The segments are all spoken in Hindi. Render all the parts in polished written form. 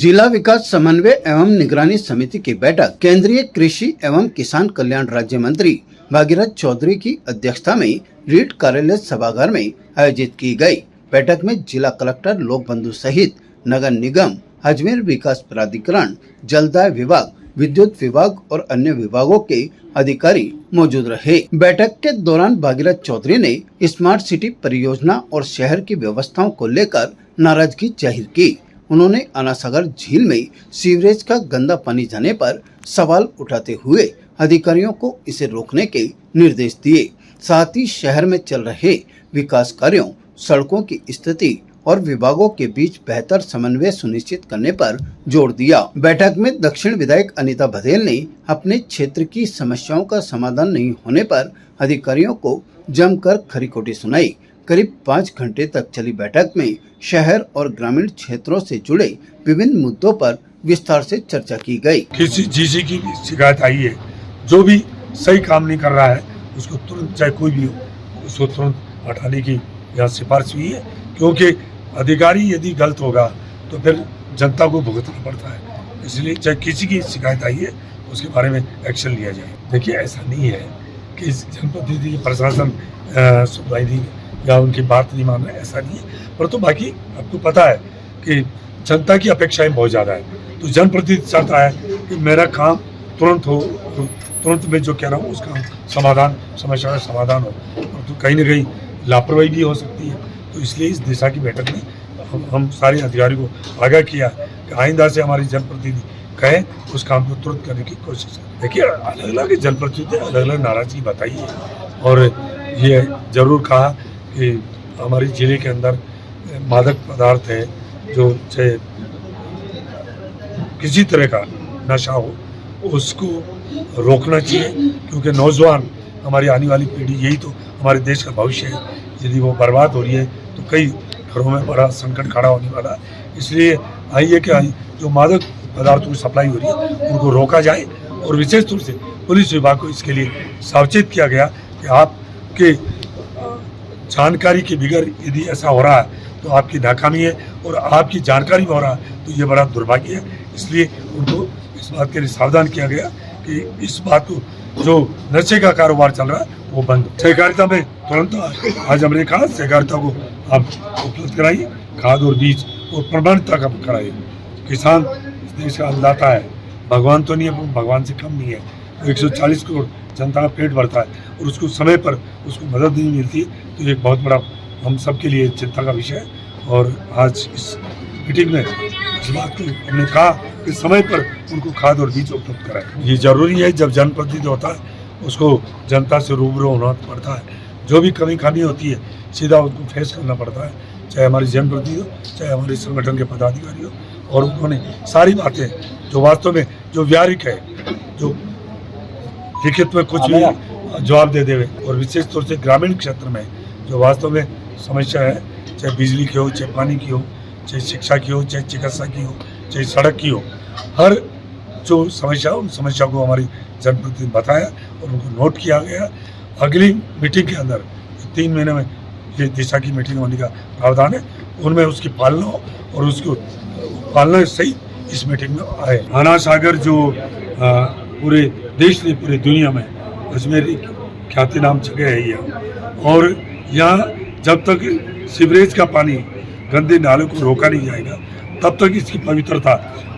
जिला विकास समन्वय एवं निगरानी समिति की बैठक केंद्रीय कृषि एवं किसान कल्याण राज्य मंत्री भागीरथ चौधरी की अध्यक्षता में रीट कार्यालय सभागार में आयोजित की गई। बैठक में जिला कलेक्टर लोक बंधु सहित नगर निगम, अजमेर विकास प्राधिकरण, जलदाय विभाग, विद्युत विभाग और अन्य विभागों के अधिकारी मौजूद रहे। बैठक के दौरान भागीरथ चौधरी ने स्मार्ट सिटी परियोजना और शहर की व्यवस्थाओं को लेकर नाराजगी जाहिर की। उन्होंने आनासागर झील में सीवरेज का गंदा पानी जाने पर सवाल उठाते हुए अधिकारियों को इसे रोकने के निर्देश दिए। साथ ही शहर में चल रहे विकास कार्यों, सड़कों की स्थिति और विभागों के बीच बेहतर समन्वय सुनिश्चित करने पर जोर दिया। बैठक में दक्षिण विधायक अनीता बघेल ने अपने क्षेत्र की समस्याओं का समाधान नहीं होने पर अधिकारियों को जमकर खरी-खोटी सुनाई। करीब 5 घंटे तक चली बैठक में शहर और ग्रामीण क्षेत्रों से जुड़े विभिन्न मुद्दों पर विस्तार से चर्चा की गई। किसी जीसी की शिकायत आई है, जो भी सही काम नहीं कर रहा है उसको तुरंत, चाहे कोई भी हो, उसको तुरंत हटाने की यहाँ सिफारिश हुई है, क्योंकि अधिकारी यदि गलत होगा तो फिर जनता को भुगतना पड़ता है। इसलिए चाहे किसी की शिकायत आई है उसके बारे में एक्शन लिया जाए। देखिए, ऐसा नहीं है कि जनप्रतिनिधि प्रशासन सुनवाई दी या उनकी बात नहीं मान रहे, ऐसा नहीं है। परंतु बाकी आपको पता है कि जनता की अपेक्षाएं बहुत ज़्यादा है, तो जनप्रतिनिधि चाहता है कि मेरा काम तुरंत हो, तुरंत मैं जो कह रहा हूँ उसका समाधान, समस्या का समाधान हो। तो कहीं ना कहीं लापरवाही भी हो सकती है। तो इसलिए इस दिशा की बैठक में हम सारे अधिकारियों को आगाह किया कि आइंदा से हमारी जनप्रतिनिधि कहे उस काम को तुरंत करने की कोशिश करें। देखिए, अलग अलग जनप्रतिनिधि अलग अलग नाराजगी बताई है और ये जरूर कहा कि हमारे जिले के अंदर मादक पदार्थ है, जो चाहे किसी तरह का नशा हो उसको रोकना चाहिए, क्योंकि नौजवान हमारी आने वाली पीढ़ी, यही तो हमारे देश का भविष्य है। यदि वो बर्बाद हो रही है तो कई घरों में बड़ा संकट खड़ा होने वाला है। इसलिए आइए कि जो मादक पदार्थों की सप्लाई हो रही है उनको रोका जाए और विशेष रूप से पुलिस विभाग को इसके लिए सावचेत किया गया कि आपके जानकारी के बगैर यदि ऐसा हो रहा है तो आपकी नाकामी है, और आपकी जानकारी में हो रहा है तो ये बड़ा दुर्भाग्य है। इसलिए उनको इस बात के लिए सावधान किया गया कि इस बात को, जो नशे का कारोबार चल रहा है वो बंद। सहकारिता में तुरंत आज हमने कहा सहकारिता को आप उपलब्ध कराइए, खाद और बीज और प्रमाणिकता का कराइए। किसान इस देश का अन्नदाता है, भगवान तो नहीं है, भगवान से कम नहीं है। 140 करोड़ जनता का पेट भरता है और उसको समय पर उसको मदद नहीं मिलती, तो एक बहुत बड़ा हम सब के लिए चिंता का विषय है। और आज इस मीटिंग में इस बात को हमने कहा कि समय पर उनको खाद और बीज उपलब्ध कराएं। ये जरूरी है, जब जनप्रतिनिधि होता है उसको जनता से रूबरू होना पड़ता है। जो भी कमी खामी होती है सीधा उनको फेस करना पड़ता है, चाहे हमारे जनप्रतिनिधि हो, चाहे हमारे संगठन के पदाधिकारी हो। और उन्होंने सारी बातें जो वास्तव में जो व्यावहारिक है, जो लिखित में कुछ भी जवाब दे देवे, और विशेष तौर से ग्रामीण क्षेत्र में जो वास्तव में समस्या है, चाहे बिजली की हो, चाहे पानी की हो, चाहे शिक्षा की हो, चाहे चिकित्सा की हो, चाहे सड़क की हो, हर जो समस्या, उन समस्या को हमारी जनप्रतिनिधि बताया और उनको नोट किया गया। अगली मीटिंग के अंदर 3 महीने में ये दिशा की मीटिंग होने का प्रावधान है, उनमें उसकी पालना हो और उसको पालना सही इस मीटिंग में आए। आनासागर जो पूरे देश ने, पूरे दुनिया में अजमेर ख्याति नाम जगह है यहाँ, और यहाँ जब तक सीवरेज का पानी, गंदे नालों को रोका नहीं जाएगा तब तक इसकी पवित्रता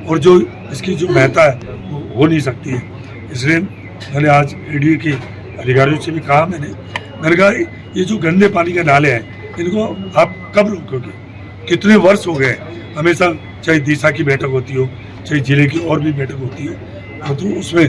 और जो इसकी जो महत्ता है वो हो नहीं सकती है। इसलिए मैंने आज एडीए के अधिकारियों से भी कहा, मैंने कहा ये जो गंदे पानी के नाले हैं इनको आप कब रोकोगे? कितने वर्ष हो गए, हमेशा चाहे दिशा की बैठक होती हो, चाहे जिले की और भी बैठक होती हो, तो उसमें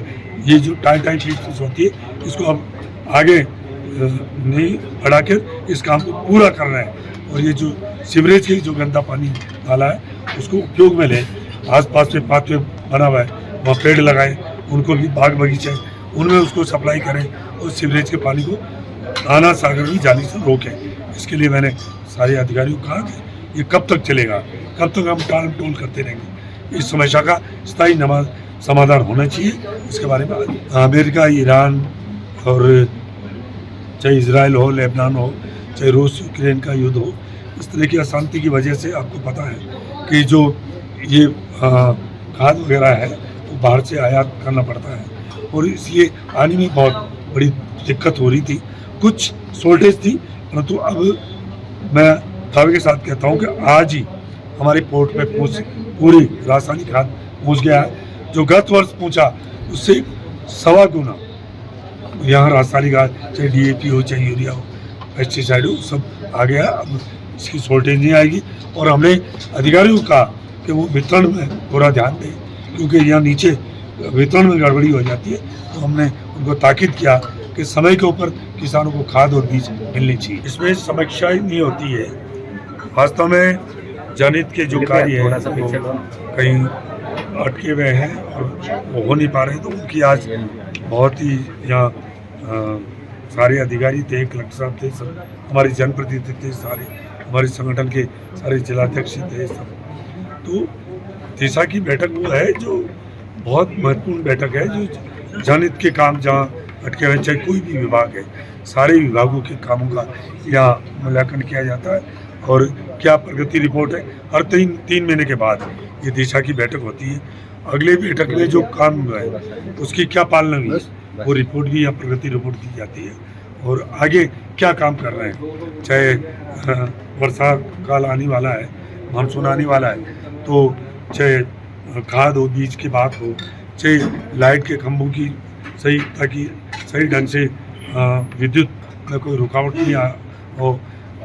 ये जो टाइट लिस्ट होती है इसको अब आगे नहीं बढ़ाकर इस काम को पूरा करना है। और ये जो सीवरेज की जो गंदा पानी डाला है उसको उपयोग में लें। आसपास में पाथवे बना हुआ है, वहाँ पेड़ लगाएं, उनको भी बाग बगीचे उनमें उसको सप्लाई करें और सीवरेज के पानी को आनासागर में जाने से रोकें। इसके लिए मैंने सारे अधिकारियों को कहा कि ये कब तक चलेगा, कब तक हम टाल टोल करते रहेंगे? इस समस्या का स्थायी समाधान होना चाहिए। इसके बारे में अमेरिका, ईरान और चाहे इजराइल हो, लेबनान हो, चाहे रूस यूक्रेन का युद्ध हो, इस तरह की अशांति की वजह से आपको पता है कि जो ये खाद वगैरह है वो बाहर से आयात करना पड़ता है और इसलिए आने में बहुत बड़ी दिक्कत हो रही थी, कुछ शॉर्टेज थी, परंतु अब मैं दावे के साथ कहता हूँ कि आज ही हमारे पोर्ट में पूरी रासायनिक खाद पहुँच गया है। जो गत वर्ष पहुँचा उससे 1.25 गुना यहाँ रासायनिक खाद, चाहे DAP हो चाहे यूरिया हो पेस्टिसाइड हो, सब आ गया। अब इसकी शॉर्टेज नहीं आएगी और हमने अधिकारियों को कहा कि वो वितरण में पूरा ध्यान दें, क्योंकि यहाँ नीचे वितरण में गड़बड़ी हो जाती है। तो हमने उनको ताकीद किया कि समय के ऊपर किसानों को खाद और बीज मिलनी चाहिए। इसमें समीक्षा ही नहीं होती है। वास्तव में जनहित के जो कार्य है वो कहीं अटके हुए हैं और वो हो नहीं पा रहे, तो उनकी आज बहुत ही यहाँ सारे अधिकारी थे, कलेक्टर साहब थे, सब हमारे जनप्रतिनिधि थे, सारे हमारे संगठन के सारे जिलाध्यक्ष थे सब। तो दिशा की बैठक वो है जो बहुत महत्वपूर्ण बैठक है, जो जनहित के काम जहाँ अटके हुए, चाहे कोई भी विभाग है, सारे विभागों के कामों का यहाँ मूल्यांकन किया जाता है और क्या प्रगति रिपोर्ट है। हर 3 महीने के बाद ये दिशा की बैठक होती है। अगले बैठक में जो काम हुआ है उसकी क्या पालना हुई है वो रिपोर्ट भी या प्रगति रिपोर्ट दी जाती है और आगे क्या काम कर रहे हैं। चाहे वर्षा काल आने वाला है, मानसून आने वाला है, तो चाहे खाद हो, बीज की बात हो, चाहे लाइट के खंभों की सही, ताकि सही ढंग से विद्युत में कोई रुकावट नहीं हो,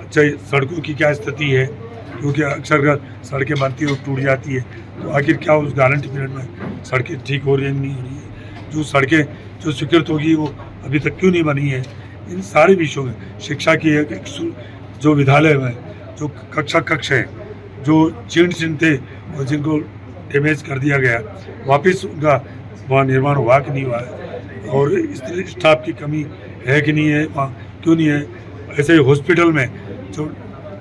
चाहे सड़कों की क्या स्थिति है, क्योंकि अक्सर सड़कें बनती है और टूट जाती है, तो आखिर क्या उस गारंटी पीरियड में सड़कें ठीक हो रही है नहीं हो रही है, जो सड़कें जो स्वीकृत होगी वो अभी तक क्यों नहीं बनी है। इन सारे विषयों में शिक्षा की एक जो विद्यालय में जो कक्ष हैं जो जीर्ण थे और जिनको डैमेज कर दिया गया, वापस उनका वहाँ निर्माण हुआ कि नहीं हुआ है और स्टाफ की कमी है कि नहीं है, वहाँ क्यों नहीं है। ऐसे हॉस्पिटल में जो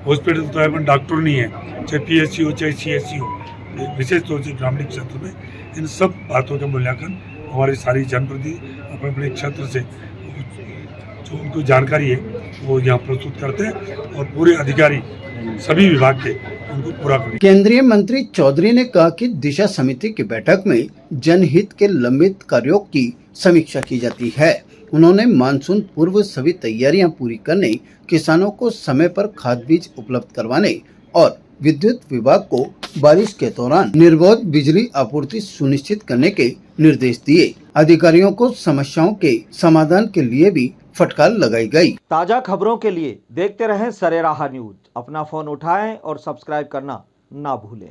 हॉस्पिटल तो है डॉक्टर नहीं है, चाहे PSC हो चाहे CSC हो, विशेष तौर से ग्रामीण क्षेत्र में इन सब बातों का मूल्यांकन हमारे सारी जनप्रतिनिधि अपने अपने क्षेत्र से जो उनको जानकारी है वो यहाँ प्रस्तुत करते हैं और पूरे अधिकारी सभी विभाग के उनको पूरा करें। केंद्रीय मंत्री चौधरी ने कहा कि दिशा समिति की बैठक में जनहित के लंबित कार्यों की समीक्षा की जाती है। उन्होंने मानसून पूर्व सभी तैयारियां पूरी करने, किसानों को समय पर खाद बीज उपलब्ध करवाने और विद्युत विभाग को बारिश के दौरान निर्बाध बिजली आपूर्ति सुनिश्चित करने के निर्देश दिए। अधिकारियों को समस्याओं के समाधान के लिए भी फटकार लगाई गई। ताजा खबरों के लिए देखते रहें सरेराह न्यूज। अपना फोन उठाएं और सब्सक्राइब करना ना भूलें।